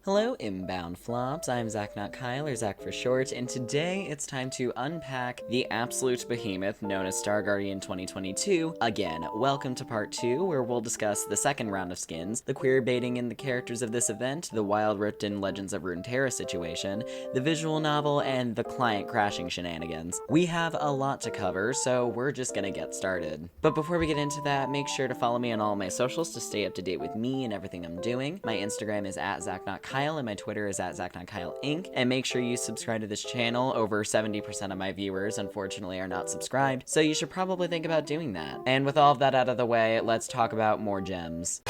Hello, Inbound Flops. I'm Zach, not Kyle, or Zach for short, and today it's time to unpack the absolute behemoth known as Star Guardian 2022. Again, welcome to part 2, where we'll discuss the second round of skins, the queer baiting in the characters of this event, the Wild Rift in Legends of Runeterra situation, the visual novel, and the client crashing shenanigans. We have a lot to cover, so we're just gonna get started. But before we get into that, make sure to follow me on all my socials to stay up to date with me and everything I'm doing. My Instagram is at ZachNotKyle, and my Twitter is at ZachNotKyle Inc. And make sure you subscribe to this channel. Over 70% of my viewers, unfortunately, are not subscribed, so you should probably think about doing that. And with all of that out of the way, let's talk about more gems.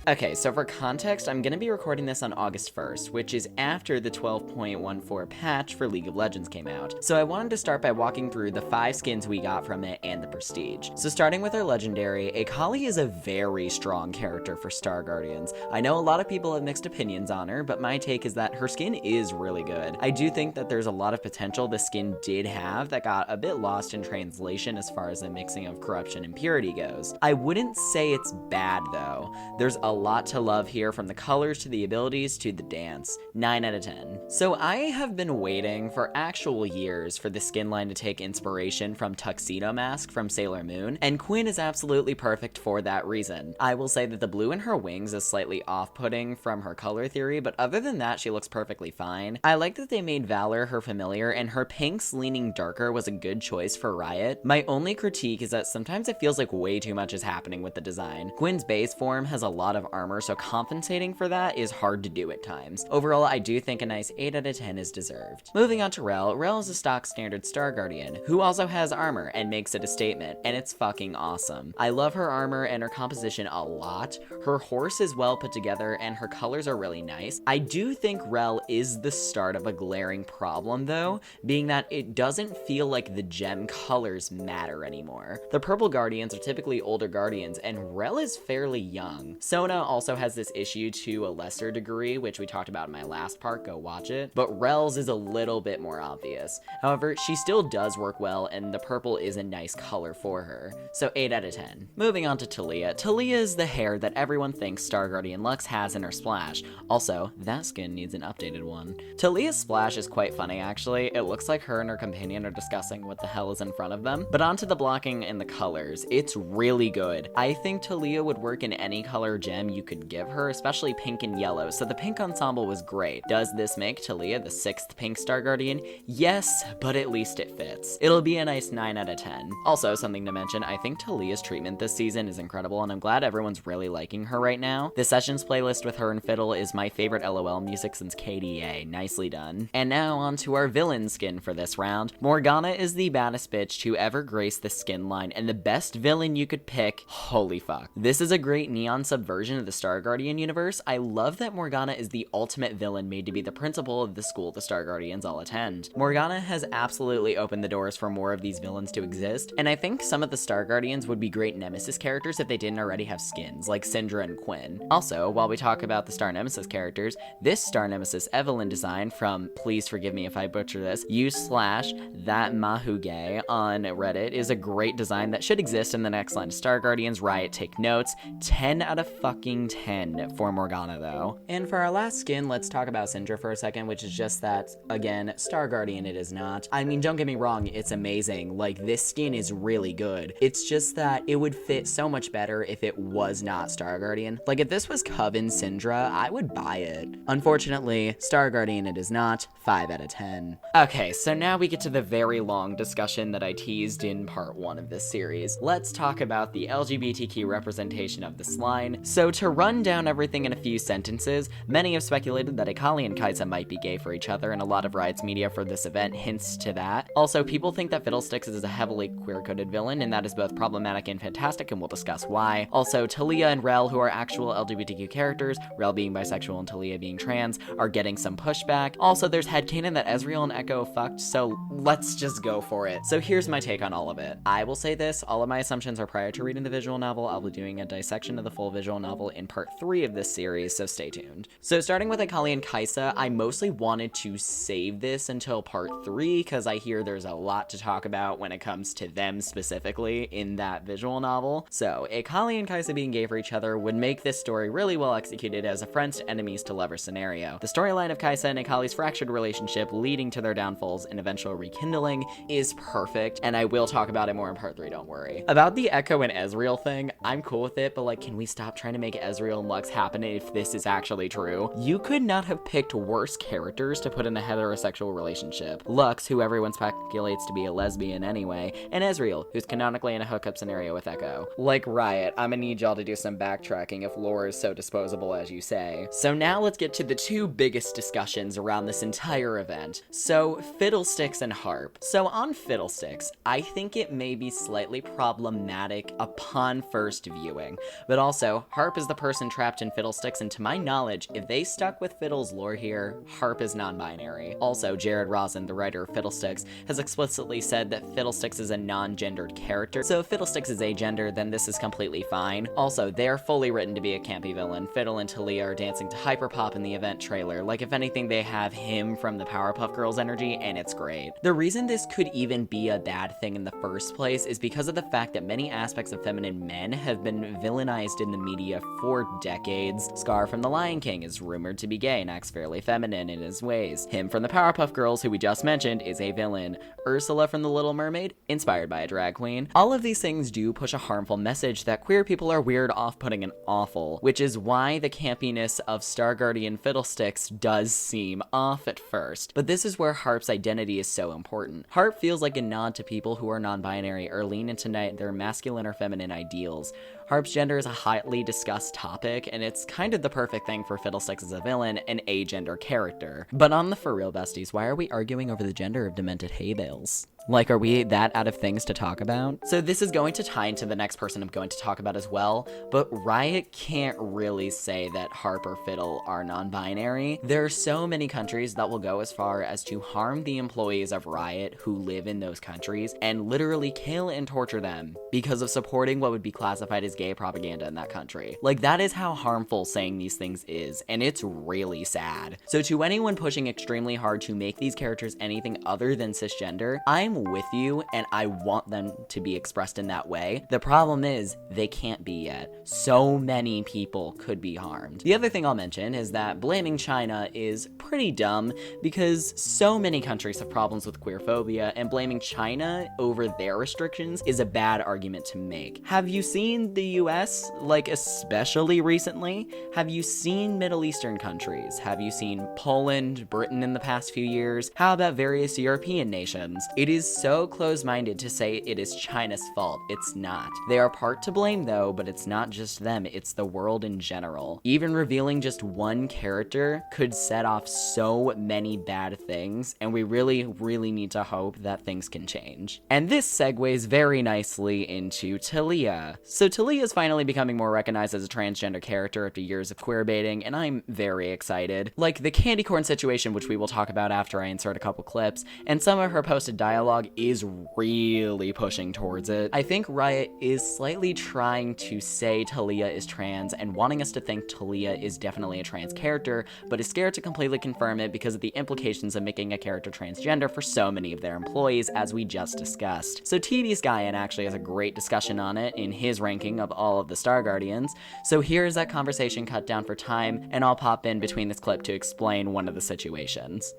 Okay, so for context, I'm going to be recording this on August 1st, which is after the 12.14 patch for League of Legends came out. So I wanted to start by walking through the 5 skins we got from it and the prestige. So starting with our legendary, Akali is a very strong character for Star Guardians. I know a lot of people have mixed opinions on her, but my take is that her skin is really good. I do think that there's a lot of potential the skin did have that got a bit lost in translation as far as the mixing of corruption and purity goes. I wouldn't say it's bad though. There's a lot to love here, from the colors to the abilities to the dance. 9 out of 10. So I have been waiting for actual years for the skin line to take inspiration from Tuxedo Mask from Sailor Moon, and Quinn is absolutely perfect for that reason. I will say that the blue in her wings is slightly off-putting from her color theory, but other than that, she looks perfectly fine. I like that they made Valor her familiar, and her pinks leaning darker was a good choice for Riot. My only critique is that sometimes it feels like way too much is happening with the design. Quinn's base form has a lot of armor, so compensating for that is hard to do at times. Overall, I do think a nice 8 out of 10 is deserved. Moving on to Rell. Rell is a stock standard Star Guardian, who also has armor and makes it a statement, and it's fucking awesome. I love her armor and her composition a lot. Her horse is well put together, and her colors are really nice. I do think Rell is the start of a glaring problem though, being that it doesn't feel like the gem colors matter anymore. The purple Guardians are typically older Guardians, and Rell is fairly young. Sona also has this issue to a lesser degree, which we talked about in my last part, go watch it, but Rell's is a little bit more obvious. However, she still does work well, and the purple is a nice color for her, so 8 out of 10. Moving on to Taliyah. Taliyah is the hair that everyone thinks Star Guardian Lux has in her splash. Also, that skin needs an updated one. Taliyah's splash is quite funny actually. It looks like her and her companion are discussing what the hell is in front of them, but onto the blocking and the colors. It's really good. I think Taliyah would work in any color gem you could give her, especially pink and yellow, so the pink ensemble was great. Does this make Taliyah the 6th pink Star Guardian? Yes, but at least it fits. It'll be a nice 9 out of 10. Also, something to mention, I think Taliyah's treatment this season is incredible, and I'm glad everyone's really liking her right now. The Sessions playlist with her and Fiddle is my favorite LOL music since KDA. Nicely done. And now on to our villain skin for this round. Morgana is the baddest bitch to ever grace the skin line, and the best villain you could pick. Holy fuck. This is a great neon subversion of the Star Guardian universe. I love that Morgana is the ultimate villain made to be the principal of the school the Star Guardians all attend. Morgana has absolutely opened the doors for more of these villains to exist, and I think some of the Star Guardians would be great Nemesis characters if they didn't already have skins, like Syndra and Quinn. Also, while we talk about the Star Nemesis characters, this Star Nemesis Evelynn design from, please forgive me if I butcher this, u/thatmahuge on Reddit is a great design that should exist in the next line of Star Guardians. Riot, take notes. 10 out of fucking 10 for Morgana though. And for our last skin, let's talk about Syndra for a second, which is just that, again, Star Guardian it is not. I mean, don't get me wrong, it's amazing. Like, this skin is really good. It's just that it would fit so much better if it was not Star Guardian. Like, if this was Coven Syndra, I would buy it. Unfortunately, Star Guardian it is not. 5 out of 10. Okay, so now we get to the very long discussion that I teased in part 1 of this series. Let's talk about the LGBTQ representation of this line. So to run down everything in a few sentences, many have speculated that Akali and Kai'Sa might be gay for each other, and a lot of Riot's media for this event hints to that. Also, people think that Fiddlesticks is a heavily queer-coded villain, and that is both problematic and fantastic, and we'll discuss why. Also, Taliyah and Rell, who are actual LGBTQ characters, Rell being bisexual and Taliyah being trans, are getting some pushback. Also, there's headcanon that Ezreal and Echo fucked, so let's just go for it. So here's my take on all of it. I will say this, all of my assumptions are prior to reading the visual novel. I'll be doing a dissection of the full visual novel novel in part 3 of this series, so stay tuned. So starting with Akali and Kaisa, I mostly wanted to save this until part 3 because I hear there's a lot to talk about when it comes to them specifically in that visual novel. So Akali and Kaisa being gay for each other would make this story really well executed as a friends to enemies to lovers scenario. The storyline of Kaisa and Akali's fractured relationship leading to their downfalls and eventual rekindling is perfect, and I will talk about it more in part 3, don't worry. About the Echo and Ezreal thing, I'm cool with it, but like, can we stop trying to make Ezreal and Lux happen if this is actually true? You could not have picked worse characters to put in a heterosexual relationship. Lux, who everyone speculates to be a lesbian anyway, and Ezreal, who's canonically in a hookup scenario with Echo. Like, Riot, I'm gonna need y'all to do some backtracking if lore is so disposable as you say. So now let's get to the two biggest discussions around this entire event. So, Fiddlesticks and Harp. So on Fiddlesticks, I think it may be slightly problematic upon first viewing, but also, Harp is the person trapped in Fiddlesticks, and to my knowledge, if they stuck with Fiddle's lore here, Harp is non-binary. Also, Jared Rosen, the writer of Fiddlesticks, has explicitly said that Fiddlesticks is a non-gendered character, so if Fiddlesticks is agender, then this is completely fine. Also, they are fully written to be a campy villain. Fiddle and Talia are dancing to Hyperpop in the event trailer. Like, if anything, they have him from the Powerpuff Girls energy, and it's great. The reason this could even be a bad thing in the first place is because of the fact that many aspects of feminine men have been villainized in the media for decades. Scar from The Lion King is rumored to be gay and acts fairly feminine in his ways. Him from the Powerpuff Girls, who we just mentioned, is a villain. Ursula from The Little Mermaid, inspired by a drag queen. All of these things do push a harmful message that queer people are weird, off-putting, and awful, which is why the campiness of Star Guardian Fiddlesticks does seem off at first. But this is where Harp's identity is so important. Harp feels like a nod to people who are non-binary or lean into their masculine or feminine ideals. Harp's gender is a highly discussed topic, and it's kind of the perfect thing for Fiddlesticks as a villain, an agender character. But on the for real besties, why are we arguing over the gender of demented hay bales? Like, are we that out of things to talk about? So this is going to tie into the next person I'm going to talk about as well, but Riot can't really say that Harp or Fiddle are non-binary. There are so many countries that will go as far as to harm the employees of Riot who live in those countries and literally kill and torture them because of supporting what would be classified as gay propaganda in that country. Like, that is how harmful saying these things is, and it's really sad. So to anyone pushing extremely hard to make these characters anything other than cisgender, I'm with you, and I want them to be expressed in that way. The problem is, they can't be yet. So many people could be harmed. The other thing I'll mention is that blaming China is pretty dumb because so many countries have problems with queerphobia, and blaming China over their restrictions is a bad argument to make. Have you seen the US, like, especially recently? Have you seen Middle Eastern countries? Have you seen Poland, Britain in the past few years? How about various European nations? It is so close-minded to say it is China's fault. It's not. They are part to blame though, but it's not just them, it's the world in general. Even revealing just one character could set off so many bad things, and we really, really need to hope that things can change. And this segues very nicely into Talia. So Talia is finally becoming more recognized as a transgender character after years of queerbaiting, and I'm very excited. Like the candy corn situation, which we will talk about after I insert a couple clips, and some of her posted dialogue is really pushing towards it. I think Riot is slightly trying to say Talia is trans and wanting us to think Talia is definitely a trans character, but is scared to completely confirm it because of the implications of making a character transgender for so many of their employees, as we just discussed. So TD Skyen actually has a great discussion on it in his ranking of all of the Star Guardians, so here's that conversation cut down for time, and I'll pop in between this clip to explain one of the situations.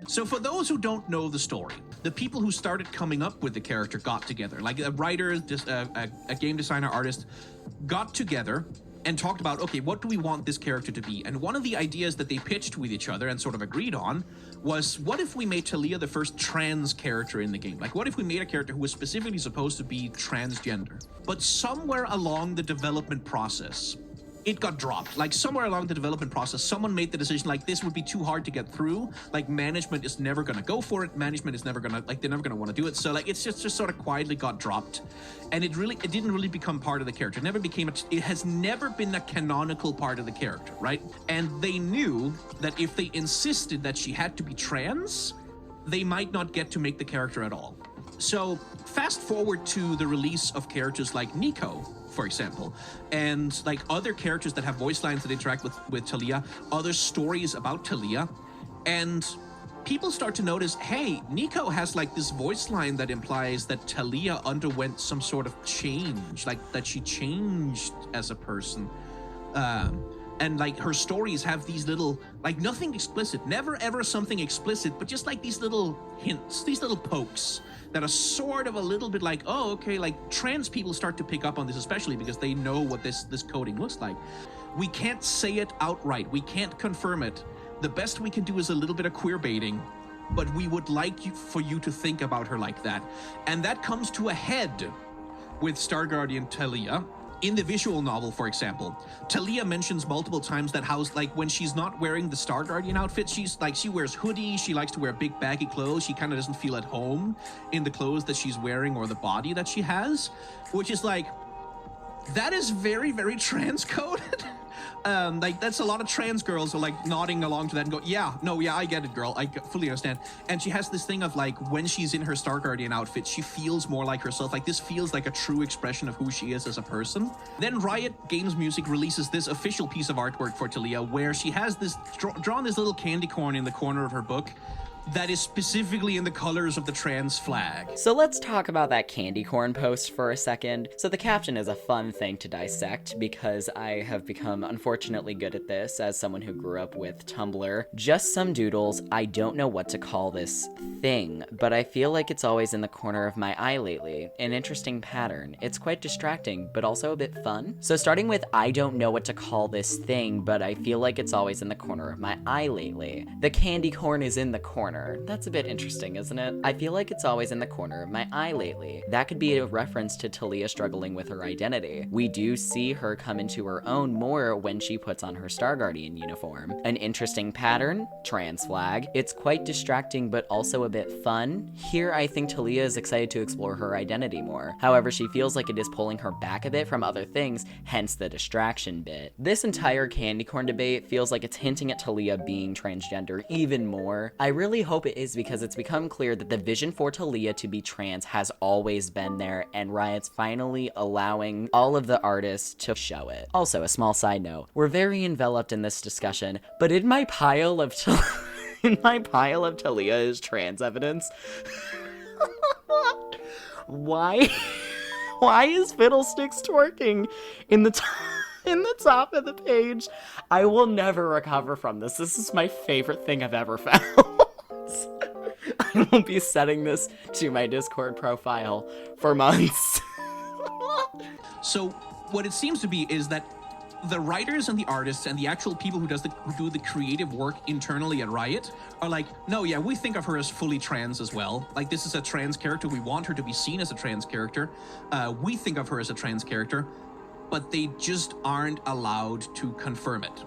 So for those who don't know the story, the people who started coming up with the character got together, like a writer, just a game designer, artist, got together and talked about, okay, what do we want this character to be? And one of the ideas that they pitched with each other and sort of agreed on was, what if we made Talia the first trans character in the game? Like, what if we made a character who was specifically supposed to be transgender? But somewhere along the development process, it got dropped. Like, somewhere along the development process, someone made the decision, like, this would be too hard to get through. Like, management is never gonna go for it. Management is never gonna, like, they're never gonna want to do it. So, like, it's just sort of quietly got dropped. And it didn't really become part of the character. It never became, it has never been a canonical part of the character, right? And they knew that if they insisted that she had to be trans, they might not get to make the character at all. So, fast forward to the release of characters like Nico for example, and like other characters that have voice lines that interact with Talia, other stories about Talia, and people start to notice, hey, Nico has like this voice line that implies that Talia underwent some sort of change, like that she changed as a person. And like her stories have these little, like nothing explicit, never ever something explicit, but just like these little hints, these little pokes that are sort of a little bit like, oh, okay, like trans people start to pick up on this, especially because they know what this coding looks like. We can't say it outright. We can't confirm it. The best we can do is a little bit of queer baiting, but we would like for you to think about her like that. And that comes to a head with Star Guardian Talia. In the visual novel, for example, Talia mentions multiple times that how, like, when she's not wearing the Star Guardian outfit, she's like, she wears hoodies, she likes to wear big baggy clothes, she kind of doesn't feel at home in the clothes that she's wearing or the body that she has, which is like, that is very, very transcoded. Like, that's a lot of trans girls are like nodding along to that and go, yeah, no, yeah, I get it, girl. I fully understand. And she has this thing of like, when she's in her Star Guardian outfit, she feels more like herself. Like, this feels like a true expression of who she is as a person. Then Riot Games Music releases this official piece of artwork for Talia where she has this drawn this little candy corn in the corner of her book that is specifically in the colors of the trans flag. So let's talk about that candy corn post for a second. So the caption is a fun thing to dissect because I have become unfortunately good at this as someone who grew up with Tumblr. Just some doodles, I don't know what to call this thing, but I feel like it's always in the corner of my eye lately. An interesting pattern. It's quite distracting, but also a bit fun. So starting with I don't know what to call this thing, but I feel like it's always in the corner of my eye lately. The candy corn is in the corner. That's a bit interesting, isn't it? I feel like it's always in the corner of my eye lately. That could be a reference to Talia struggling with her identity. We do see her come into her own more when she puts on her Star Guardian uniform. An interesting pattern, trans flag. It's quite distracting but also a bit fun. Here I think Talia is excited to explore her identity more. However, she feels like it is pulling her back a bit from other things, hence the distraction bit. This entire candy corn debate feels like it's hinting at Talia being transgender even more. I really hope it is because it's become clear that the vision for Talia to be trans has always been there, and Riot's finally allowing all of the artists to show it. Also, a small side note, we're very enveloped in this discussion, but in my pile of Talia is trans evidence. Why is Fiddlesticks twerking in the top of the page? I will never recover from this. This is my favorite thing I've ever found. I will be setting this to my Discord profile for months. So what it seems to be is that the writers and the artists and the actual people who do the creative work internally at Riot are like, no, yeah, we think of her as fully trans as well. Like, this is a trans character. We want her to be seen as a trans character. We think of her as a trans character, but they just aren't allowed to confirm it.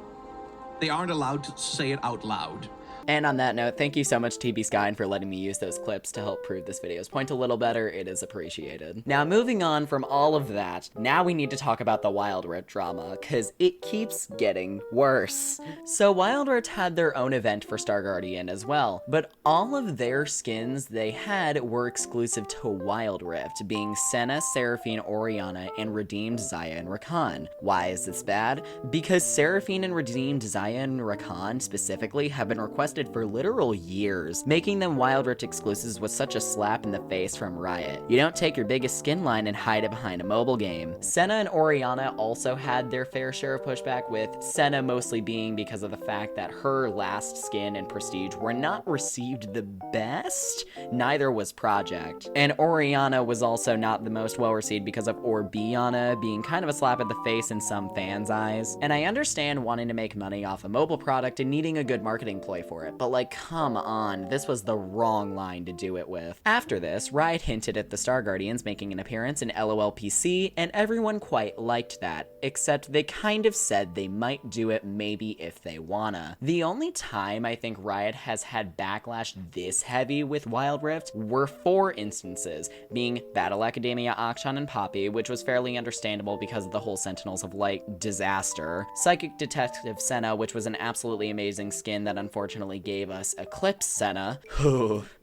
They aren't allowed to say it out loud. And on that note, thank you so much TB Skyn for letting me use those clips to help prove this video's point a little better. It is appreciated. Now, moving on from all of that, now we need to talk about the Wild Rift drama, because it keeps getting worse. So Wild Rift had their own event for Star Guardian as well, but all of their skins they had were exclusive to Wild Rift, being Senna, Seraphine, Orianna, and Redeemed Xayah and Rakan. Why is this bad? Because Seraphine and Redeemed Xayah and Rakan specifically have been requested for literal years. Making them Wild Rift exclusives was such a slap in the face from Riot. You don't take your biggest skin line and hide it behind a mobile game. Senna and Orianna also had their fair share of pushback, with Senna mostly being because of the fact that her last skin and Prestige were not received the best. Neither was Project. And Orianna was also not the most well received because of Orbiana being kind of a slap in the face in some fans' eyes. And I understand wanting to make money off a mobile product and needing a good marketing ploy for it, but like, come on, this was the wrong line to do it with. After this, Riot hinted at the Star Guardians making an appearance in LOL PC, and everyone quite liked that, except they kind of said they might do it maybe if they wanna. The only time I think Riot has had backlash this heavy with Wild Rift were 4 instances, being Battle Academia, Akshan, and Poppy, which was fairly understandable because of the whole Sentinels of Light disaster, Psychic Detective Senna, which was an absolutely amazing skin that unfortunately finally gave us Eclipse Senna,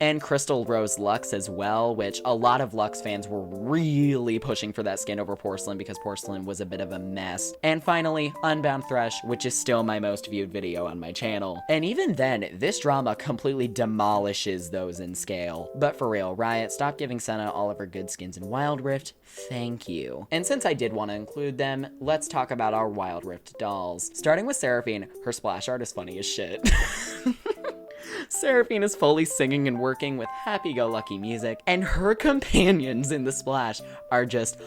and Crystal Rose Lux as well, which a lot of Lux fans were really pushing for that skin over Porcelain because Porcelain was a bit of a mess. And finally, Unbound Thresh, which is still my most viewed video on my channel. And even then, this drama completely demolishes those in scale. But for real, Riot, stop giving Senna all of her good skins in Wild Rift. Thank you. And since I did want to include them, let's talk about our Wild Rift dolls. Starting with Seraphine, her splash art is funny as shit. Seraphine is fully singing and working with happy-go-lucky music, and her companions in the splash are just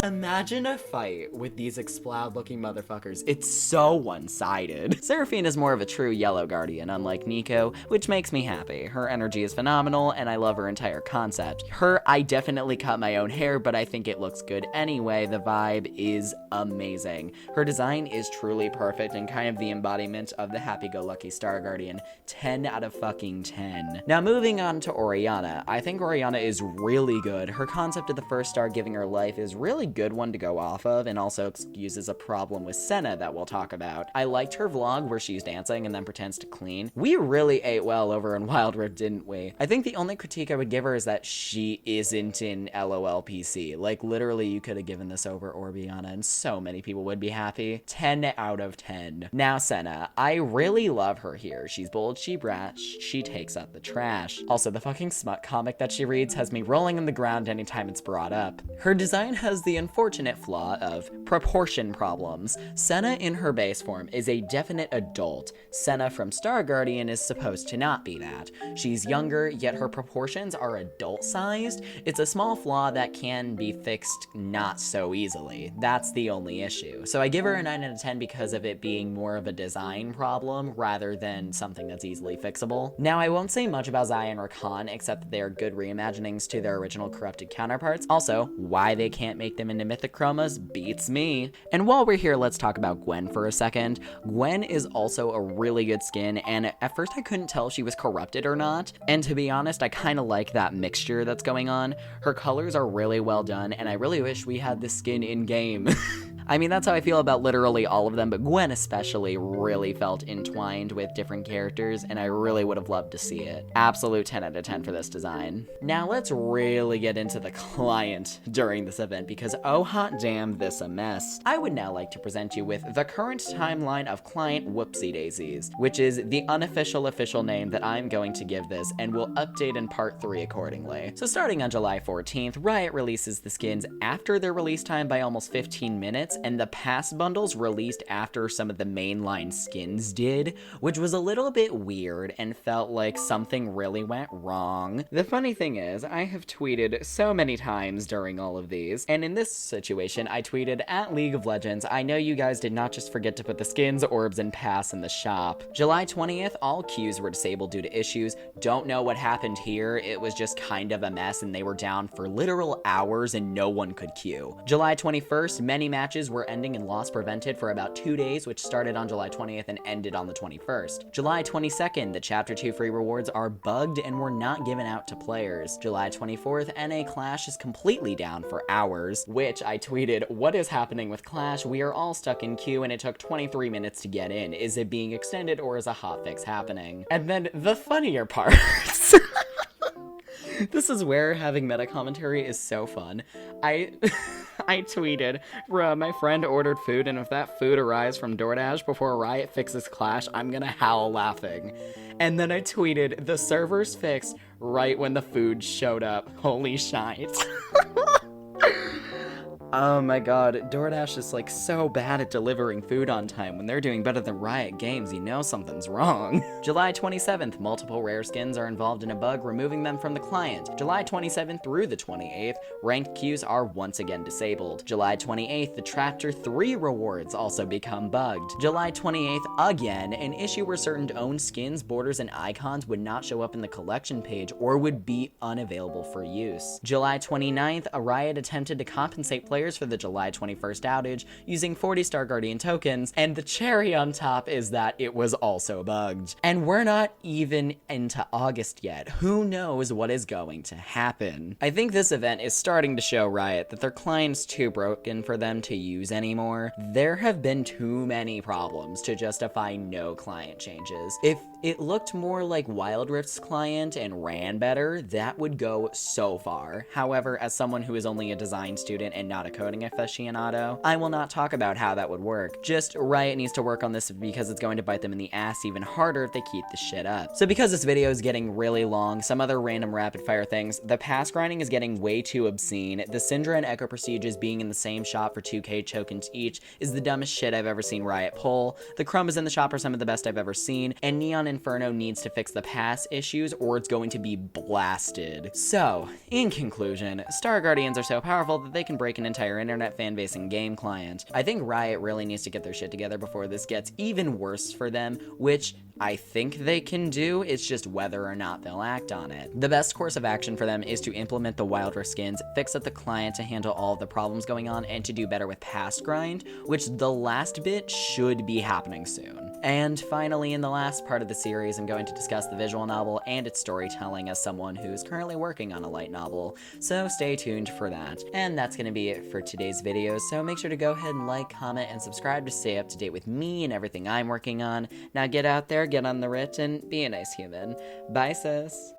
imagine a fight with these Exploud-looking motherfuckers. It's so one-sided. Seraphine is more of a true yellow guardian, unlike Nico, which makes me happy. Her energy is phenomenal, and I love her entire concept. Her, I definitely cut my own hair, but I think it looks good anyway. The vibe is amazing. Her design is truly perfect and kind of the embodiment of the happy-go-lucky Star Guardian. 10 out of fucking 10. Now moving on to Orianna. I think Orianna is really good. Her concept of the first star giving her life is really good one to go off of, and also excuses a problem with Senna that we'll talk about. I liked her vlog where she's dancing and then pretends to clean. We really ate well over in Wild Rift, didn't we? I think the only critique I would give her is that she isn't in LOL PC. Like, literally, you could have given this over Orianna and so many people would be happy. 10 out of 10. Now Senna. I really love her here. She's bold, she brash, she takes out the trash. Also, the fucking smut comic that she reads has me rolling on the ground anytime it's brought up. Her design has the unfortunate flaw of proportion problems. Senna in her base form is a definite adult. Senna from Star Guardian is supposed to not be that. She's younger, yet her proportions are adult-sized. It's a small flaw that can be fixed not so easily. That's the only issue. So I give her a 9 out of 10 because of it being more of a design problem rather than something that's easily fixable. Now, I won't say much about Xayah and Rakan except that they are good reimaginings to their original corrupted counterparts. Also, why they can't make them into Mythic Chromas beats me. And while we're here, let's talk about Gwen for a second. Gwen is also a really good skin, and at first I couldn't tell if she was corrupted or not. And to be honest, I kind of like that mixture that's going on. Her colors are really well done, and I really wish we had this skin in-game. I mean, that's how I feel about literally all of them, but Gwen especially really felt entwined with different characters, and I really would have loved to see it. Absolute 10 out of 10 for this design. Now let's really get into the client during this event, because oh hot damn, this a mess. I would now like to present you with the current timeline of client Whoopsie Daisies, which is the unofficial official name that I'm going to give this, and will update in part 3 accordingly. So starting on July 14th, Riot releases the skins after their release time by almost 15 minutes, and the past bundles released after some of the mainline skins did, which was a little bit weird and felt like something really went wrong. The funny thing is, I have tweeted so many times during all of these, and in this situation, I tweeted at League of Legends, I know you guys did not just forget to put the skins, orbs, and pass in the shop. July 20th, all queues were disabled due to issues. Don't know what happened here, it was just kind of a mess and they were down for literal hours and no one could queue. July 21st, many matches were ending in loss prevented for about 2 days, which started on July 20th and ended on the 21st. July 22nd, the Chapter 2 free rewards are bugged and were not given out to players. July 24th, NA Clash is completely down for hours, which I tweeted, what is happening with Clash? We are all stuck in queue and it took 23 minutes to get in. Is it being extended or is a hotfix happening? And then the funnier parts. This is where having meta commentary is so fun. I tweeted, bruh, my friend ordered food, and if that food arrives from DoorDash before Riot fixes Clash, I'm gonna howl laughing. And then I tweeted, the servers fixed right when the food showed up. Holy shite. Oh my god, DoorDash is like so bad at delivering food on time. When they're doing better than Riot Games, you know something's wrong. July 27th, multiple rare skins are involved in a bug, removing them from the client. July 27th through the 28th, ranked queues are once again disabled. July 28th, the Chapter 3 rewards also become bugged. July 28th, again, an issue where certain owned skins, borders, and icons would not show up in the collection page or would be unavailable for use. July 29th, a Riot attempted to compensate players for the July 21st outage using 40 Star Guardian tokens, and the cherry on top is that it was also bugged. And we're not even into August yet. Who knows what is going to happen? I think this event is starting to show Riot that their client's too broken for them to use anymore. There have been too many problems to justify no client changes. it looked more like Wild Rift's client and ran better, that would go so far. However, as someone who is only a design student and not a coding aficionado, I will not talk about how that would work. Just Riot needs to work on this because it's going to bite them in the ass even harder if they keep this shit up. So because this video is getting really long, some other random rapid fire things, the pass grinding is getting way too obscene. The Syndra and Echo Procedures being in the same shop for 2k tokens each is the dumbest shit I've ever seen Riot pull. The Crumbas in the shop are some of the best I've ever seen, and Neon Inferno needs to fix the pass issues or it's going to be blasted. So, in conclusion, Star Guardians are so powerful that they can break an entire internet fanbase and game client. I think Riot really needs to get their shit together before this gets even worse for them, which I think they can do, it's just whether or not they'll act on it. The best course of action for them is to implement the Wild Rift skins, fix up the client to handle all of the problems going on, and to do better with pass grind, which the last bit should be happening soon. And finally, in the last part of the series, I'm going to discuss the visual novel and its storytelling as someone who's currently working on a light novel, so stay tuned for that. And that's going to be it for today's video, so make sure to go ahead and like, comment, and subscribe to stay up to date with me and everything I'm working on. Now get out there, get on the writ, and be a nice human. Bye, sis.